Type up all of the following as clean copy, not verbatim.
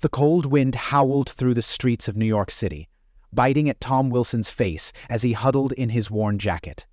The cold wind howled through the streets of New York City, biting at Tom Wilson's face as he huddled in his worn jacket.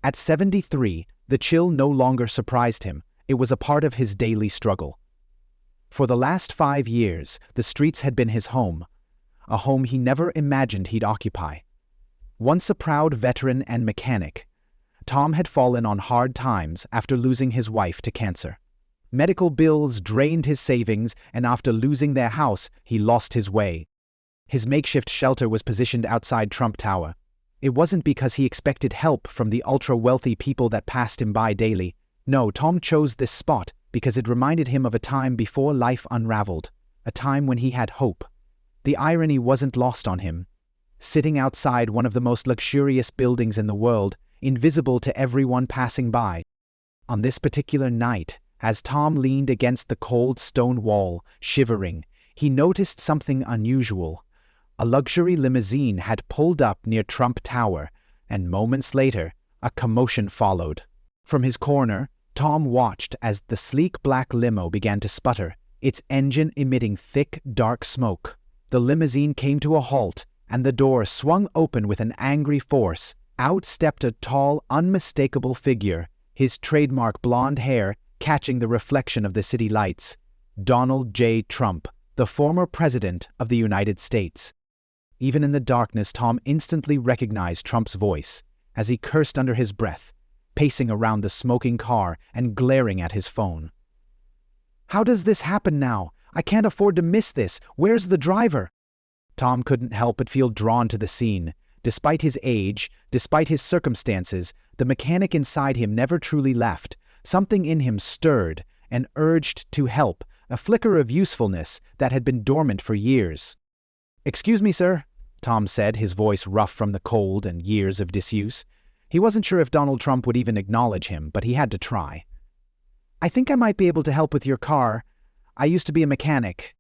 At 73, the chill no longer surprised him. It was a part of his daily struggle. For the last 5 years, the streets had been his home, a home he never imagined he'd occupy. Once a proud veteran and mechanic, Tom had fallen on hard times after losing his wife to cancer. Medical bills drained his savings, and after losing their house, he lost his way. His makeshift shelter was positioned outside Trump Tower. It wasn't because he expected help from the ultra-wealthy people that passed him by daily. No, Tom chose this spot because it reminded him of a time before life unraveled, a time when he had hope. The irony wasn't lost on him. Sitting outside one of the most luxurious buildings in the world, invisible to everyone passing by. On this particular night, as Tom leaned against the cold stone wall, shivering, he noticed something unusual. A luxury limousine had pulled up near Trump Tower, and moments later, a commotion followed. From his corner, Tom watched as the sleek black limo began to sputter, its engine emitting thick, dark smoke. The limousine came to a halt, and the door swung open with an angry force. Out stepped a tall, unmistakable figure, his trademark blonde hair catching the reflection of the city lights. Donald J. Trump, the former president of the United States. Even in the darkness, Tom instantly recognized Trump's voice as he cursed under his breath, pacing around the smoking car and glaring at his phone. "How does this happen now? I can't afford to miss this. Where's the driver?" Tom couldn't help but feel drawn to the scene. Despite his age, despite his circumstances, the mechanic inside him never truly left. Something in him stirred and urged to help, a flicker of usefulness that had been dormant for years. "Excuse me, sir," Tom said, his voice rough from the cold and years of disuse. He wasn't sure if Donald Trump would even acknowledge him, but he had to try. "I think I might be able to help with your car. I used to be a mechanic."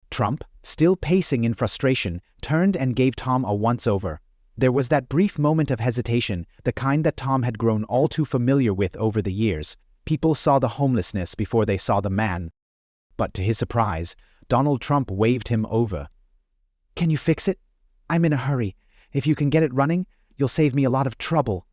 Trump, still pacing in frustration, turned and gave Tom a once-over. There was that brief moment of hesitation, the kind that Tom had grown all too familiar with over the years. People saw the homelessness before they saw the man. But to his surprise, Donald Trump waved him over. "Can you fix it? I'm in a hurry. If you can get it running, you'll save me a lot of trouble."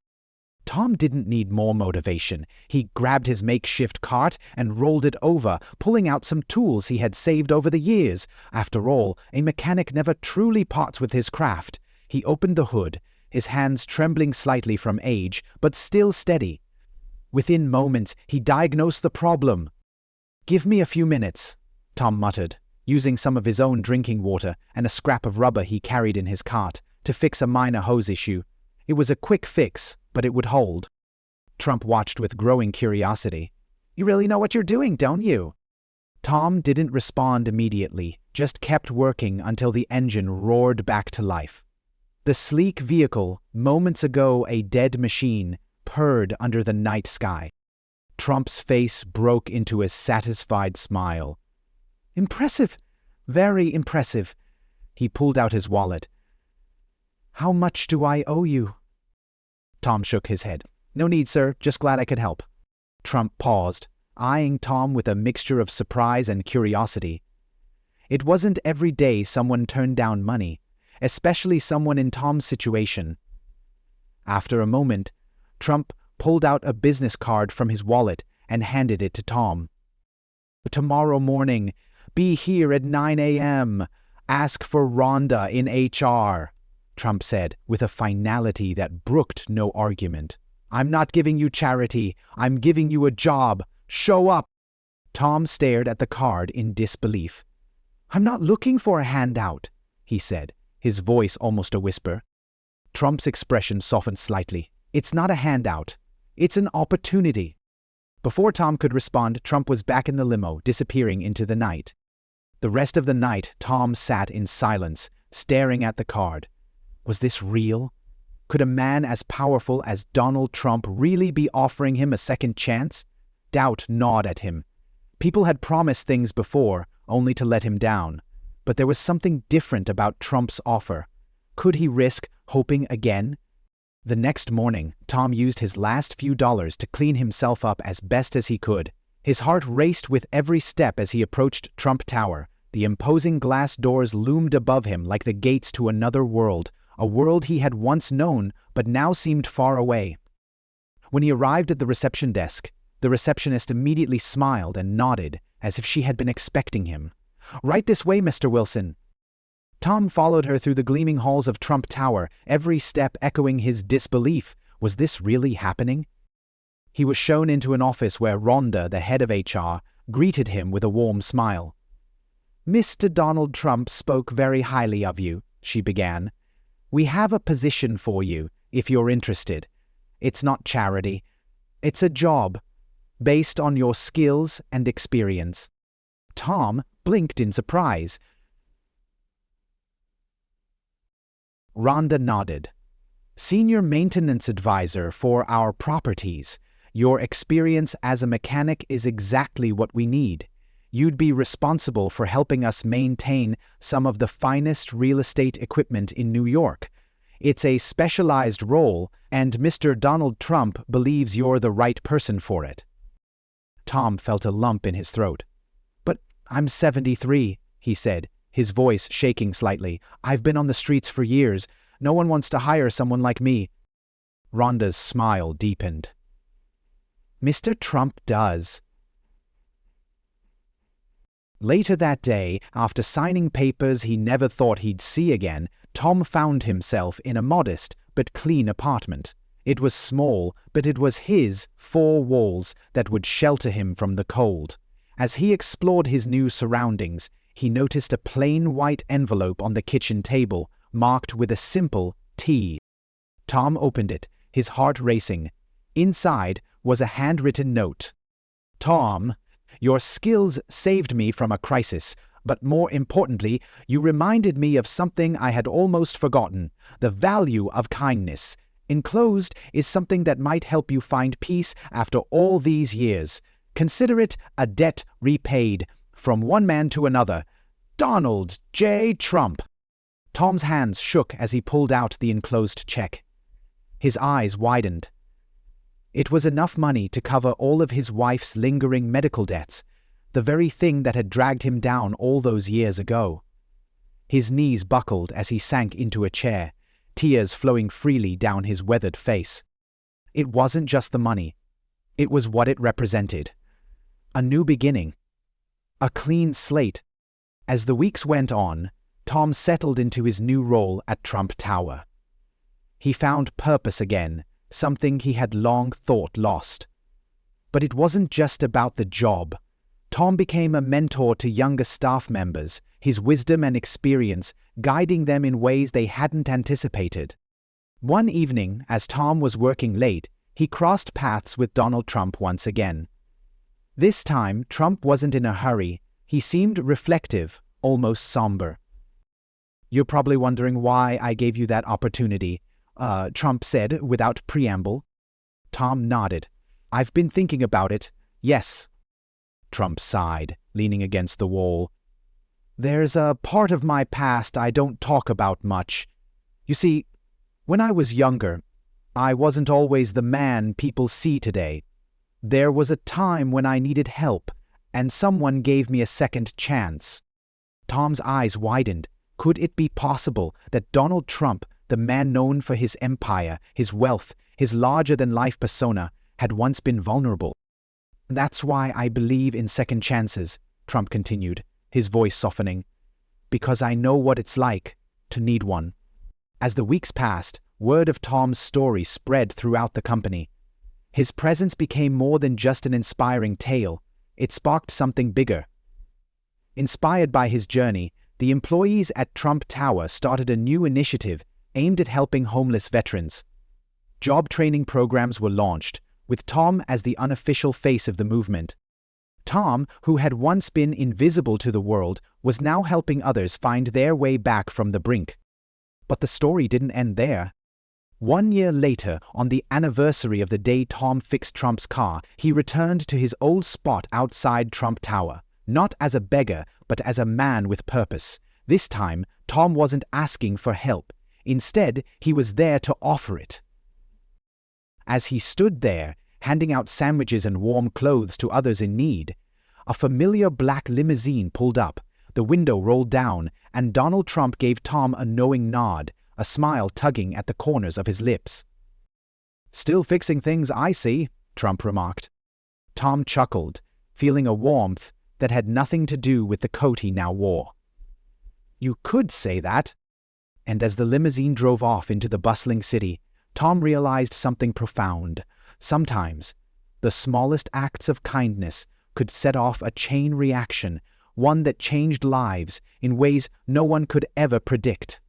Tom didn't need more motivation. He grabbed his makeshift cart and rolled it over, pulling out some tools he had saved over the years. After all, a mechanic never truly parts with his craft. He opened the hood, his hands trembling slightly from age, but still steady. Within moments, he diagnosed the problem. "Give me a few minutes," Tom muttered, using some of his own drinking water and a scrap of rubber he carried in his cart to fix a minor hose issue. It was a quick fix, but it would hold. Trump watched with growing curiosity. "You really know what you're doing, don't you?" Tom didn't respond immediately, just kept working until the engine roared back to life. The sleek vehicle, moments ago a dead machine, purred under the night sky. Trump's face broke into a satisfied smile. "Impressive, very impressive." He pulled out his wallet. "How much do I owe you?" Tom shook his head. "No need, sir. Just glad I could help." Trump paused, eyeing Tom with a mixture of surprise and curiosity. It wasn't every day someone turned down money, especially someone in Tom's situation. After a moment, Trump pulled out a business card from his wallet and handed it to Tom. "Tomorrow morning, be here at 9 a.m. Ask for Rhonda in HR," Trump said, with a finality that brooked no argument. "I'm not giving you charity. I'm giving you a job. Show up." Tom stared at the card in disbelief. "I'm not looking for a handout," he said, his voice almost a whisper. Trump's expression softened slightly. "It's not a handout. It's an opportunity." Before Tom could respond, Trump was back in the limo, disappearing into the night. The rest of the night, Tom sat in silence, staring at the card. Was this real? Could a man as powerful as Donald Trump really be offering him a second chance? Doubt gnawed at him. People had promised things before, only to let him down. But there was something different about Trump's offer. Could he risk hoping again? The next morning, Tom used his last few dollars to clean himself up as best as he could. His heart raced with every step as he approached Trump Tower, The imposing glass doors loomed above him like the gates to another world, a world he had once known but now seemed far away. When he arrived at the reception desk, the receptionist immediately smiled and nodded, as if she had been expecting him. "Right this way, Mr. Wilson." Tom followed her through the gleaming halls of Trump Tower, every step echoing his disbelief. Was this really happening? He was shown into an office where Rhonda, the head of HR, greeted him with a warm smile. "Mr. Donald Trump spoke very highly of you," she began. "We have a position for you, if you're interested. It's not charity. It's a job, based on your skills and experience." Tom blinked in surprise. Rhonda nodded. "Senior maintenance advisor for our properties. Your experience as a mechanic is exactly what we need. You'd be responsible for helping us maintain some of the finest real estate equipment in New York. It's a specialized role, and Mr. Donald Trump believes you're the right person for it." Tom felt a lump in his throat. "But I'm 73, he said, his voice shaking slightly. "I've been on the streets for years. No one wants to hire someone like me." Rhonda's smile deepened. "Mr. Trump does." Later that day, after signing papers he never thought he'd see again, Tom found himself in a modest but clean apartment. It was small, but it was his 4 walls that would shelter him from the cold. As he explored his new surroundings, he noticed a plain white envelope on the kitchen table, marked with a simple T. Tom opened it, his heart racing. Inside was a handwritten note. "Tom, your skills saved me from a crisis, but more importantly, you reminded me of something I had almost forgotten, the value of kindness. Enclosed is something that might help you find peace after all these years. Consider it a debt repaid, from one man to another. Donald J. Trump." Tom's hands shook as he pulled out the enclosed check. His eyes widened. It was enough money to cover all of his wife's lingering medical debts, the very thing that had dragged him down all those years ago. His knees buckled as he sank into a chair, tears flowing freely down his weathered face. It wasn't just the money. It was what it represented. A new beginning. A clean slate. As the weeks went on, Tom settled into his new role at Trump Tower. He found purpose again, something he had long thought lost. But it wasn't just about the job. Tom became a mentor to younger staff members, his wisdom and experience guiding them in ways they hadn't anticipated. One evening, as Tom was working late, he crossed paths with Donald Trump once again. This time, Trump wasn't in a hurry. He seemed reflective, almost somber. "You're probably wondering why I gave you that opportunity," Trump said without preamble. Tom nodded. "I've been thinking about it, yes." Trump sighed, leaning against the wall. "There's a part of my past I don't talk about much. You see, when I was younger, I wasn't always the man people see today. There was a time when I needed help, and someone gave me a second chance." Tom's eyes widened. Could it be possible that Donald Trump, the man known for his empire, his wealth, his larger-than-life persona, had once been vulnerable? "That's why I believe in second chances," Trump continued, his voice softening. "Because I know what it's like to need one." As the weeks passed, word of Tom's story spread throughout the company. His presence became more than just an inspiring tale. It sparked something bigger. Inspired by his journey, the employees at Trump Tower started a new initiative aimed at helping homeless veterans. Job training programs were launched, with Tom as the unofficial face of the movement. Tom, who had once been invisible to the world, was now helping others find their way back from the brink. But the story didn't end there. 1 year later, on the anniversary of the day Tom fixed Trump's car, he returned to his old spot outside Trump Tower, not as a beggar, but as a man with purpose. This time, Tom wasn't asking for help. Instead, he was there to offer it. As he stood there, handing out sandwiches and warm clothes to others in need, a familiar black limousine pulled up, The window rolled down, and Donald Trump gave Tom a knowing nod, a smile tugging at the corners of his lips. "Still fixing things, I see," Trump remarked. Tom chuckled, feeling a warmth that had nothing to do with the coat he now wore. "You could say that." And as the limousine drove off into the bustling city, Tom realized something profound. Sometimes, the smallest acts of kindness could set off a chain reaction, one that changed lives in ways no one could ever predict.